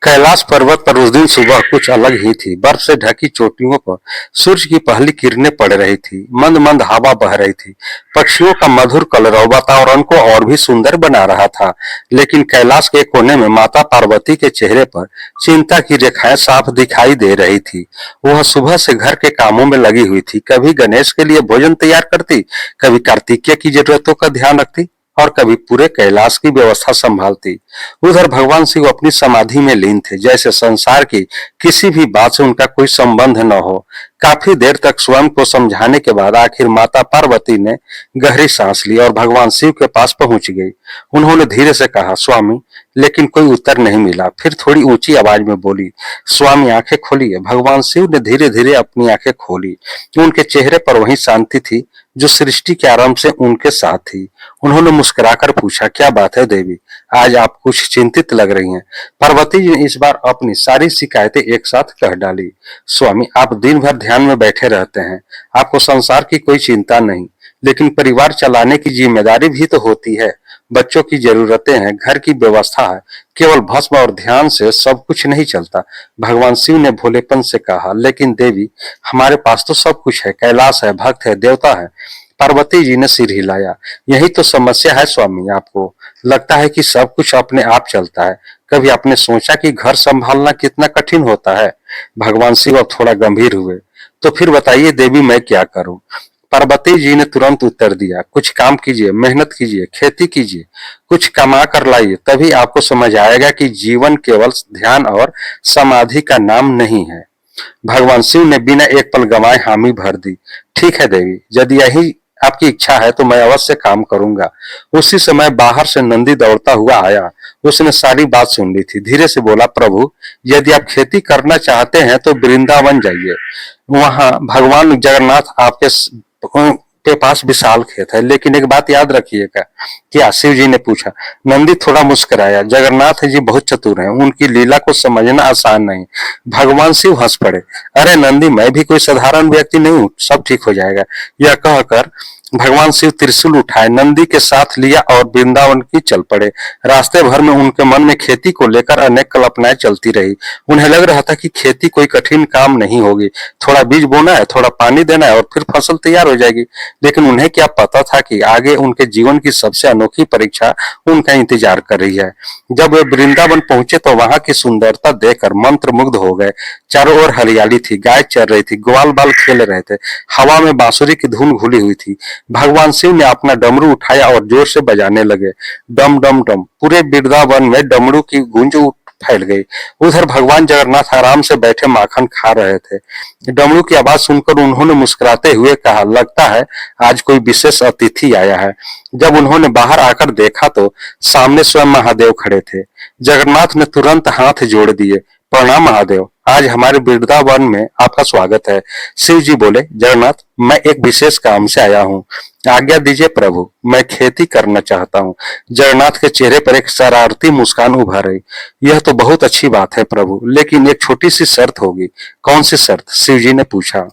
कैलाश पर्वत पर उस दिन सुबह कुछ अलग ही थी। बर्फ से ढकी चोटियों पर सूरज की पहली किरणें पड़ रही थी। मंद मंद हवा बह रही थी। पक्षियों का मधुर कलरव वातावरण को और भी सुंदर बना रहा था। लेकिन कैलाश के कोने में माता पार्वती के चेहरे पर चिंता की रेखाएं साफ दिखाई दे रही थी। वह सुबह से घर के कामों में लगी हुई थी। कभी गणेश के लिए भोजन तैयार करती, कभी कार्तिकेय की जरूरतों का ध्यान रखती और कभी पूरे कैलाश की व्यवस्था संभालती। उधर भगवान शिव अपनी समाधि में लीन थे, जैसे संसार की किसी भी बात से उनका कोई संबंध न हो। काफी देर तक स्वयं को समझाने के बाद आखिर माता पार्वती ने गहरी सांस ली और भगवान शिव के पास पहुंच गई। उन्होंने धीरे से कहा, स्वामी। लेकिन कोई उत्तर नहीं मिला। फिर थोड़ी ऊंची आवाज में बोली, स्वामी आंखें खोलिए। भगवान शिव ने धीरे धीरे अपनी आंखें खोली। उनके चेहरे पर वही शांति थी जो सृष्टि के आरंभ से उनके साथ थी। उन्होंने मुस्कुराकर पूछा, क्या बात है देवी, आज आप कुछ चिंतित लग रही हैं। पार्वती जी ने इस बार अपनी सारी शिकायतें एक साथ कह डाली। स्वामी, आप दिन भर ध्यान में बैठे रहते हैं, आपको संसार की कोई चिंता नहीं, लेकिन परिवार चलाने की जिम्मेदारी भी तो होती है। बच्चों की जरूरतें हैं, घर की व्यवस्था है। केवल भस्म और ध्यान से सब कुछ नहीं चलता। भगवान शिव ने भोलेपन से कहा, लेकिन देवी, हमारे पास तो सब कुछ है, कैलाश है, भक्त है, देवता है। पार्वती जी ने सिर हिलाया। यही तो समस्या है स्वामी, आपको लगता है कि सब कुछ अपने आप चलता है। कभी आपने सोचा कि घर संभालना कितना कठिन होता है। भगवान शिव अब थोड़ा गंभीर हुए। तो फिर बताइए देवी, मैं क्या करूं। पार्वती जी ने तुरंत उत्तर दिया, कुछ काम कीजिए, मेहनत कीजिए, खेती कीजिए, कुछ कमा कर लाइए, तभी आपको समझ आएगा कि जीवन केवल ध्यान और समाधि का नाम नहीं है। भगवान शिव ने बिना एक पल गंवाए हामी भर दी। ठीक है देवी, यदि यही आपकी इच्छा है तो मैं अवश्य काम करूंगा। उसी समय बाहर से नंदी दौड़ता हुआ आया। उसने सारी बात सुन ली थी। धीरे से बोला, प्रभु, यदि आप खेती करना चाहते हैं तो वृंदावन जाइए। वहां भगवान जगन्नाथ आपके के पास विशाल खेत है। लेकिन एक बात याद रखिएगा। क्या, शिव जी ने पूछा। नंदी थोड़ा मुस्कुराया। जगन्नाथ जी बहुत चतुर हैं, उनकी लीला को समझना आसान नहीं। भगवान शिव हंस पड़े। अरे नंदी, मैं भी कोई साधारण व्यक्ति नहीं हूँ, सब ठीक हो जाएगा। यह कहकर भगवान शिव त्रिशूल उठाए, नंदी के साथ लिया और वृंदावन की चल पड़े। रास्ते भर में उनके मन में खेती को लेकर अनेक कल्पनाएं चलती रही। उन्हें लग रहा था कि खेती कोई कठिन काम नहीं होगी। थोड़ा बीज बोना है, थोड़ा पानी देना है और फिर फसल तैयार हो जाएगी। लेकिन उन्हें क्या पता था कि आगे उनके जीवन की सबसे अनोखी परीक्षा उनका इंतजार कर रही है। जब वे वृंदावन पहुंचे तो वहां की सुंदरता देखकर मंत्रमुग्ध हो गए। चारों ओर हरियाली थी, गाय चर रही थी, ग्वाल बाल खेल रहे थे, हवा में बांसुरी की धुन घुली हुई थी। भगवान शिव ने अपना डमरू उठाया और जोर से बजाने लगे। डम डम डम। पूरे वृंदावन में डमरू की गूंज फैल गई। उधर भगवान जगन्नाथ आराम से बैठे माखन खा रहे थे। डमरू की आवाज सुनकर उन्होंने मुस्कुराते हुए कहा, लगता है आज कोई विशेष अतिथि आया है। जब उन्होंने बाहर आकर देखा तो सामने स्वयं महादेव खड़े थे। जगन्नाथ ने तुरंत हाथ जोड़ दिए। प्रणाम महादेव, आज हमारे वृंदावन में आपका स्वागत है। शिव जी बोले, जगन्नाथ, मैं एक विशेष काम से आया हूँ, आज्ञा दीजिए प्रभु, मैं खेती करना चाहता हूँ। जगन्नाथ के चेहरे पर एक शरारती मुस्कान उभर आई। यह तो बहुत अच्छी बात है प्रभु, लेकिन एक छोटी सी शर्त होगी। कौन सी शर्त, शिव जी ने पूछा।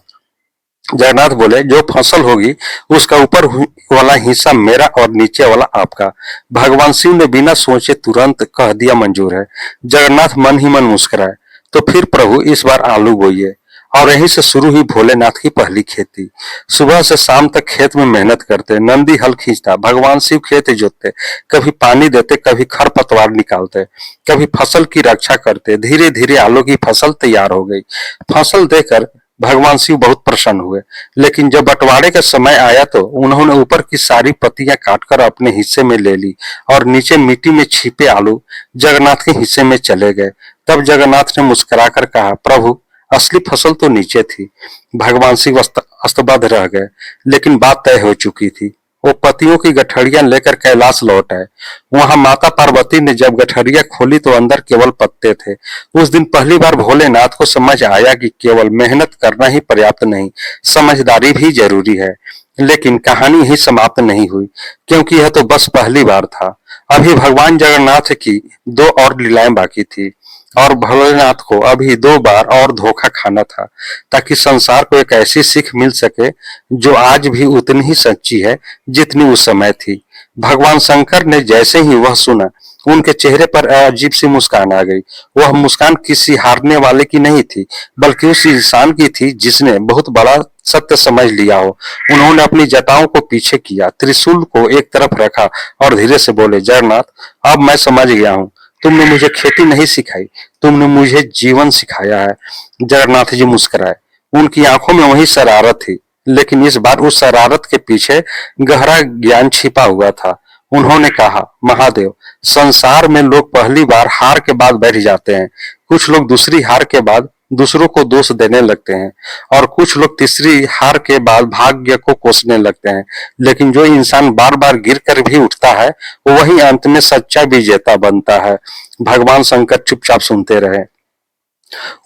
जगन्नाथ बोले, जो फसल होगी उसका ऊपर वाला हिस्सा मेरा और नीचे वाला आपका। भगवान शिव ने बिना सोचे तुरंत कह दिया, मंजूर है। जगन्नाथ मन ही मन मुस्कुराए। तो फिर प्रभु, इस बार आलू बोइए। और यहीं से शुरू हुई भोलेनाथ की पहली खेती। सुबह से शाम तक खेत में मेहनत करते, नंदी हल खींचता, भगवान शिव खेत जोतते, कभी पानी देते, कभी खरपतवार निकालते, कभी फसल की रक्षा करते। धीरे धीरे आलू की फसल तैयार हो गई। फसल देकर भगवान शिव बहुत प्रसन्न हुए। लेकिन जब बंटवारे का समय आया तो उन्होंने ऊपर की सारी पत्तियां काटकर अपने हिस्से में ले ली और नीचे मिट्टी में छिपे आलू जगन्नाथ के हिस्से में चले गए। तब जगन्नाथ ने मुस्कुराकर कहा, प्रभु, असली फसल तो नीचे थी। भगवान शिव स्तब्ध रह गए। लेकिन बात तय हो चुकी थी। वो पत्तियों की गठरियां लेकर कैलाश लौट आए। वहां माता पार्वती ने जब गठरिया खोली तो अंदर केवल पत्ते थे। उस दिन पहली बार भोलेनाथ को समझ आया कि केवल मेहनत करना ही पर्याप्त नहीं, समझदारी भी जरूरी है। लेकिन कहानी ही समाप्त नहीं हुई, क्योंकि यह तो बस पहली बार था। अभी भगवान जगन्नाथ की दो और लीलाएं बाकी थी और भोलेनाथ को अभी 2 बार और धोखा खाना था, ताकि संसार को एक ऐसी सीख मिल सके जो आज भी उतनी ही सच्ची है जितनी उस समय थी। भगवान शंकर ने जैसे ही वह सुना, उनके चेहरे पर अजीब सी मुस्कान आ गई। वह मुस्कान किसी हारने वाले की नहीं थी, बल्कि उस इंसान की थी जिसने बहुत बड़ा सत्य समझ लिया हो। उन्होंने अपनी जटाओं को पीछे किया, त्रिशूल को एक तरफ रखा और धीरे से बोले, जगन्नाथ, अब मैं समझ गया हूँ। तुमने मुझे खेती नहीं सिखाई, तुमने मुझे जीवन सिखाया है। जगन्नाथ जी मुस्कुराए। उनकी आंखों में वही शरारत थी, लेकिन इस बार उस शरारत के पीछे गहरा ज्ञान छिपा हुआ था। उन्होंने कहा, महादेव, संसार में लोग पहली बार हार के बाद बैठ जाते हैं। कुछ लोग दूसरी हार के बाद दूसरों को दोष देने लगते हैं और कुछ लोग तीसरी हार के बाद भाग्य को कोसने लगते हैं। लेकिन जो इंसान बार बार गिर कर भी उठता है, वही अंत में सच्चा विजेता बनता है। भगवान शंकर चुपचाप सुनते रहे।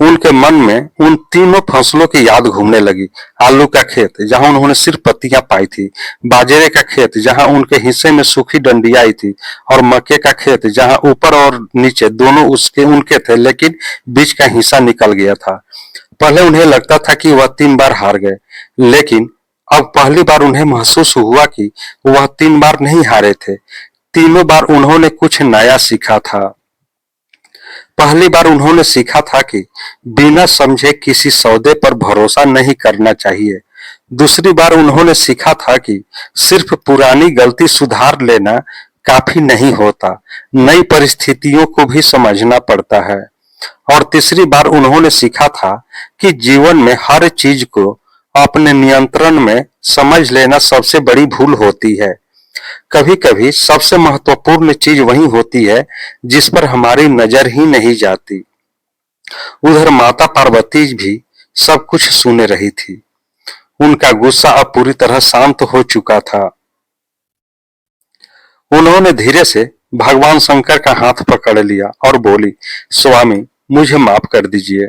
उनके मन में उन तीनों फसलों की याद घूमने लगी। आलू का खेत, जहां उन्होंने सिर्फ पत्तियां पाई थी, बाजरे का खेत, जहां उनके हिस्से में सूखी डंडियां आई थी, और मक्के का खेत, जहां ऊपर और नीचे दोनों उसके उनके थे, लेकिन बीच का हिस्सा निकल गया था। पहले उन्हें लगता था कि वह 3 बार हार गए, लेकिन अब पहली बार उन्हें महसूस हुआ कि वह 3 बार नहीं हारे थे। तीनों बार उन्होंने कुछ नया सीखा था। पहली बार उन्होंने सीखा था कि बिना समझे किसी सौदे पर भरोसा नहीं करना चाहिए। दूसरी बार उन्होंने सीखा था कि सिर्फ पुरानी गलती सुधार लेना काफी नहीं होता, नई परिस्थितियों को भी समझना पड़ता है। और तीसरी बार उन्होंने सीखा था कि जीवन में हर चीज को अपने नियंत्रण में समझ लेना सबसे बड़ी भूल होती है। कभी-कभी सबसे महत्वपूर्ण चीज वही होती है जिस पर हमारी नजर ही नहीं जाती। उधर माता पार्वती भी सब कुछ सुन रही थी। उनका गुस्सा अब पूरी तरह शांत हो चुका था। उन्होंने धीरे से भगवान शंकर का हाथ पकड़ लिया और बोली, स्वामी, मुझे माफ कर दीजिए।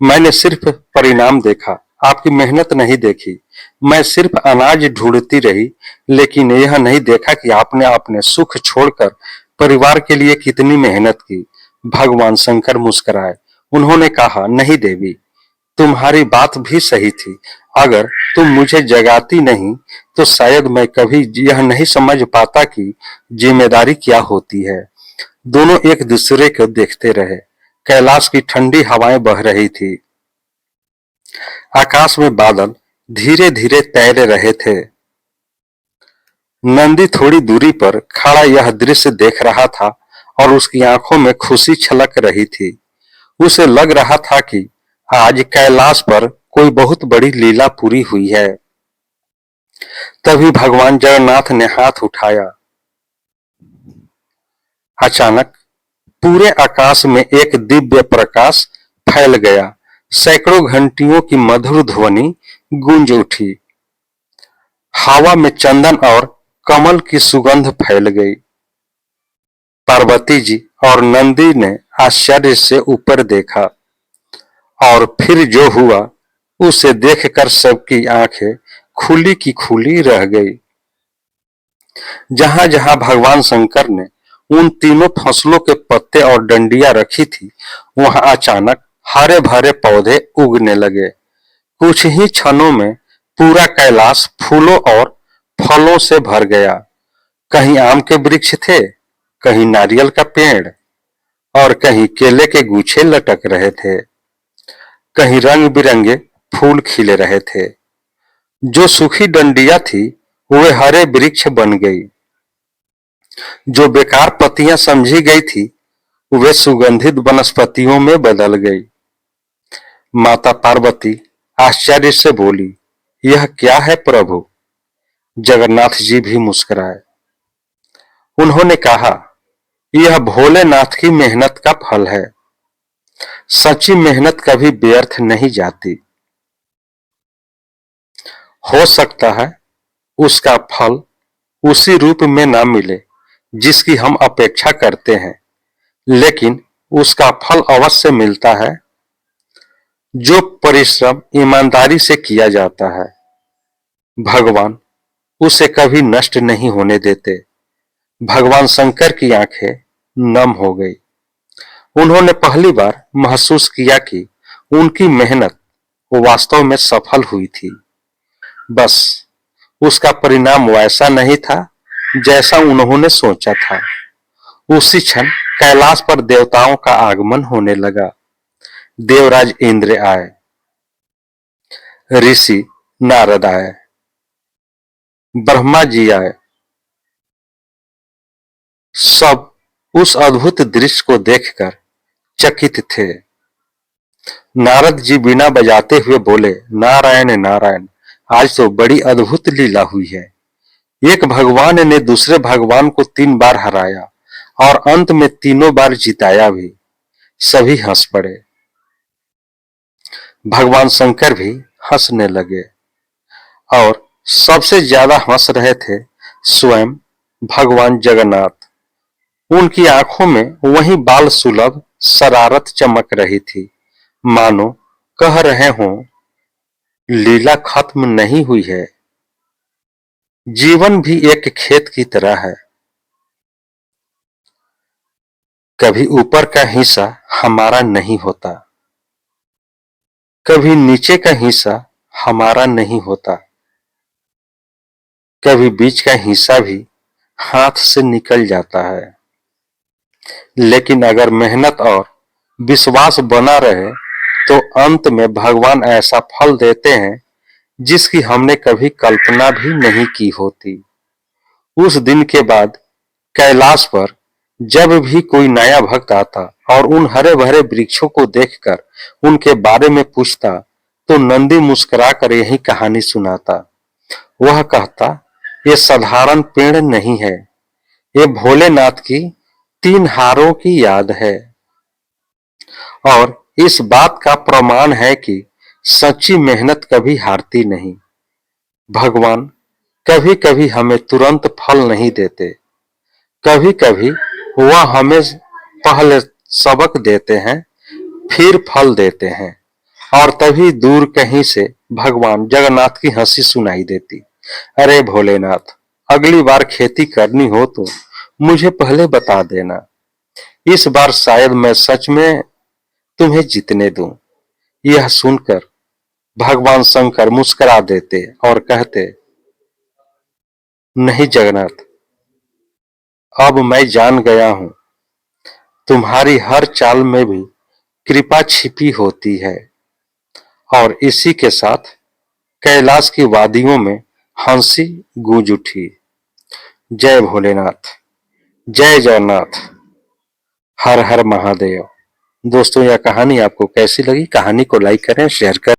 मैंने सिर्फ परिणाम देखा, आपकी मेहनत नहीं देखी। मैं सिर्फ अनाज ढूंढती रही, लेकिन यह नहीं देखा कि आपने अपने सुख छोड़कर परिवार के लिए कितनी मेहनत की। भगवान शंकर मुस्कुराए। उन्होंने कहा, नहीं देवी, तुम्हारी बात भी सही थी। अगर तुम मुझे जगाती नहीं, तो शायद मैं कभी यह नहीं समझ पाता कि जिम्मेदारी क्या होती है। दोनों एक दूसरे को देखते रहे। कैलाश की ठंडी हवाएं बह रही थी। आकाश में बादल धीरे धीरे तैर रहे थे। नंदी थोड़ी दूरी पर खड़ा यह दृश्य देख रहा था और उसकी आंखों में खुशी छलक रही थी। उसे लग रहा था कि आज कैलाश पर कोई बहुत बड़ी लीला पूरी हुई है। तभी भगवान जगन्नाथ ने हाथ उठाया। अचानक पूरे आकाश में एक दिव्य प्रकाश फैल गया। सैकड़ों घंटियों की मधुर ध्वनि गूंज उठी। हवा में चंदन और कमल की सुगंध फैल गई। पार्वती जी और नंदी ने आश्चर्य से ऊपर देखा और फिर जो हुआ उसे देखकर सबकी आंखें खुली की खुली रह गई। जहां जहां भगवान शंकर ने उन तीनों फसलों के पत्ते और डंडियां रखी थी, वहां अचानक हरे भरे पौधे उगने लगे। कुछ ही क्षणों में पूरा कैलाश फूलों और फलों से भर गया। कहीं आम के वृक्ष थे, कहीं नारियल का पेड़, और कहीं केले के गुच्छे लटक रहे थे। कहीं रंग बिरंगे फूल खिले रहे थे। जो सूखी डंडियां थी, वे हरे वृक्ष बन गई। जो बेकार पत्तियां समझी गई थी, वे सुगंधित वनस्पतियों में बदल गई। माता पार्वती आश्चर्य से बोली, यह क्या है प्रभु? जगन्नाथ जी भी मुस्कुराए। उन्होंने कहा, यह भोलेनाथ की मेहनत का फल है। सच्ची मेहनत कभी व्यर्थ नहीं जाती। हो सकता है उसका फल उसी रूप में ना मिले जिसकी हम अपेक्षा करते हैं, लेकिन उसका फल अवश्य मिलता है जो परिश्रम ईमानदारी से किया जाता है। भगवान उसे कभी नष्ट नहीं होने देते। भगवान शंकर की आंखें नम हो गई। उन्होंने पहली बार महसूस किया कि उनकी मेहनत वास्तव में सफल हुई थी। बस उसका परिणाम वैसा नहीं था जैसा उन्होंने सोचा था। उसी क्षण कैलाश पर देवताओं का आगमन होने लगा। देवराज इंद्र आए, ऋषि नारद आए, ब्रह्मा जी आए। सब उस अद्भुत दृश्य को देखकर चकित थे। नारद जी बीना बजाते हुए बोले, नारायण नारायण, आज तो बड़ी अद्भुत लीला हुई है। एक भगवान ने दूसरे भगवान को 3 बार हराया और अंत में तीनों बार जिताया भी। सभी हंस पड़े। भगवान शंकर भी हंसने लगे और सबसे ज्यादा हंस रहे थे स्वयं भगवान जगन्नाथ। उनकी आंखों में वही बाल सुलभ शरारत चमक रही थी, मानो कह रहे हों, लीला खत्म नहीं हुई है। जीवन भी एक खेत की तरह है। कभी ऊपर का हिस्सा हमारा नहीं होता, कभी नीचे का हिस्सा हमारा नहीं होता, कभी बीच का हिस्सा भी हाथ से निकल जाता है। लेकिन अगर मेहनत और विश्वास बना रहे तो अंत में भगवान ऐसा फल देते हैं जिसकी हमने कभी कल्पना भी नहीं की होती। उस दिन के बाद कैलाश पर जब भी कोई नया भक्त आता और उन हरे भरे वृक्षों को देखकर उनके बारे में पूछता तो नंदी मुस्कुराकर यही कहानी सुनाता। वह कहता, ये साधारण पेड़ नहीं है, ये भोलेनाथ की 3 हारों की याद है और इस बात का प्रमाण है कि सच्ची मेहनत कभी हारती नहीं। भगवान कभी कभी हमें तुरंत फल नहीं देते, कभी कभी वह हमें पहले सबक देते हैं, फिर फल देते हैं। और तभी दूर कहीं से भगवान जगन्नाथ की हंसी सुनाई देती। अरे भोलेनाथ, अगली बार खेती करनी हो तो मुझे पहले बता देना। इस बार शायद मैं सच में तुम्हें जीतने दूं। यह सुनकर भगवान शंकर मुस्कुरा देते और कहते, नहीं जगन्नाथ, अब मैं जान गया हूं, तुम्हारी हर चाल में भी कृपा छिपी होती है। और इसी के साथ कैलाश की वादियों में हंसी गूंज उठी। जय भोलेनाथ, जय जगन्नाथ, हर हर महादेव। दोस्तों, यह कहानी आपको कैसी लगी? कहानी को लाइक करें, शेयर करें।